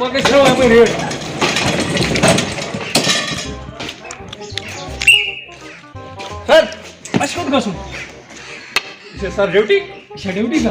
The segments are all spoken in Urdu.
Pagay throw away here Sir Ashkut gasun Is sir duty? Is duty sir?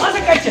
Mask kaççı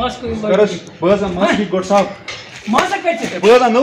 mask Karış bazı mask gol sağ Mask kaççı bazı no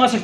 mask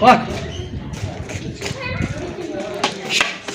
Bak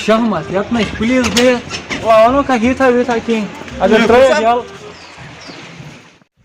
Şahmat yapma please be. Onu ka gita king. Agar try yal.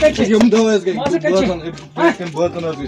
geç. Yum doğaz geç. Masak kaçı?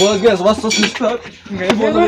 Boğaz geç. Vastasın çıkar.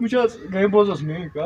Muchas gay bozos me.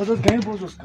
Azaz gay bozos ka.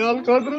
Yal kadro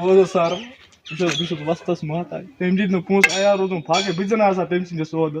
Bozos sarı. Muchas bicho vastas mata. Temjid no pons ayar rozum phage bizana asa temsin de soda.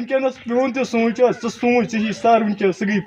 Ünkenas pion te sonuças. Sı sonuç hi sar ünke sıgı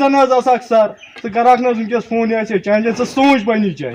janaz asak sar. Sı karaknas ünke phone ya se change sı sonuç bani chay.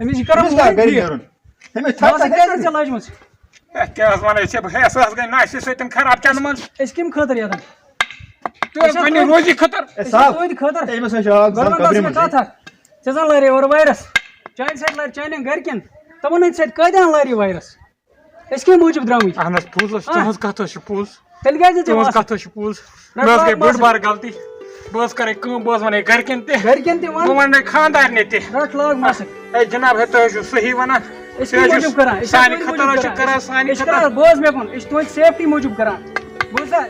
أمِس چھِ کران أمِس کیٛاہ گرِ نیرُن أمِس تھَپھ ماسٕک کیٛازِ ژےٚ لاجمٕژ کیٛاہ حظ وَنان ژےٚ بہٕ سُہ حظ گٔے ناشہِ سۭتۍ خراب چَنہٕ منٛز أسۍ کَمہِ خٲطرٕ یَتن تہٕ پنٛنہِ روزی خٲطرٕ صاحب توتہِ خٲطرٕ أمِس حظ چھِ اکھ زَن گۄڈٕ قبرِ وَن منٛز کَتھ اکھ ژےٚ زن لارے اورٕ وایرس چانہِ سۭتۍ لارِ چانٮ۪ن گرِکٮ۪ن تِمن ہٕنٛدۍ سۭتۍ کۭتیٛاہ لارِ وایرس أسۍ کَمہِ موٗجوٗب درٛامٕتۍ اہن حظ پوٚز حظ تُہٕنٛز کَتھ حظ چھِ پوٚز تیٚلہِ کیٛازِ ژےٚ تُہٕنٛز واسان؟ کَتھ حظ چھِ پوٚز مےٚ حظ گٔے بٔڑ بار غلطی بہٕ حظ کَرے کٲم بہٕ حظ وَنے گرِکٮ۪ن تہِ گرِکٮ۪ن تہِ بہٕ وَن وَنے خانٛدارنہِ تہِ رَٹ لاگ ماسٕک ہے جِناب ہے تُہۍ حظ چھِو صحیح وَنان أسۍ کَمہِ موٗجوٗب کران أسۍ سانہِ خٲطرٕ حظ چھِ کران سانہِ أسۍ چھِ کران بوز مےٚ کُن أسۍ چھِ توتہِ سیفٹی موٗجوٗب کران بوٗزتھا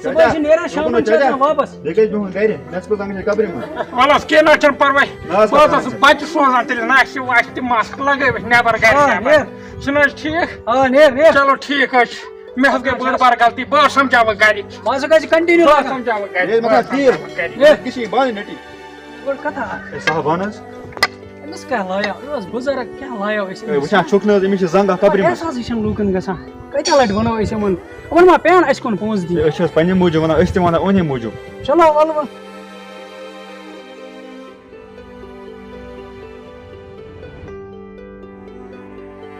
صُبحٲے چھِ نیران شامَن چھِ آسان واپس بیٚیہِ گژھِ بِہُن گرِ نٮ۪صفہٕ تام قبرِ منٛز وَلہٕ حظ کیٚنٛہہ نہ چھُنہٕ پَرواے نہ حظ بہٕ حظ اوسُس بَچہِ سوزان تیٚلہِ ناشہِ واشہِ تہِ ماسک لگٲوِتھ نٮ۪بر گرِ نٮ۪بر چھُنہٕ حظ ٹھیٖک آ نیر نیر چلو ٹھیٖک حظ چھُ مےٚ حظ گٔے بٔڑ بار غلطی بہٕ حظ سَمجاوَکھ گرِ ماسٕک آسہِ کَنٹِنیوٗ بہٕ حظ لاگان سَمجاوَکھ گرِ ییٚلہِ مطلب تیٖر نیر کِشی بانہِ نٔٹی گۄڈٕ کَتھا ہے صاحب وَن حظ أمِس کیٛاہ لایو یہِ اوس بُزرگ کیٛاہ لایو أسۍ ہے وٕچھان چھُکھ نہٕ حظ أمِس چھِ زنٛگ اکھ قبرِ منٛز احساسٕے چھُنہٕ لوٗکن گژھان کۭتیاہ لَٹہِ وَنو أسۍ یِمن یِمن ما پیٚن اَسہِ کُن پونٛسہٕ دِنۍ أسۍ چھِ حظ پنٛنہِ موٗجوٗب وَنان أسۍ تہِ وَنان اُہنٛدِ موٗجوٗب چلو وَلہٕ وۄنۍ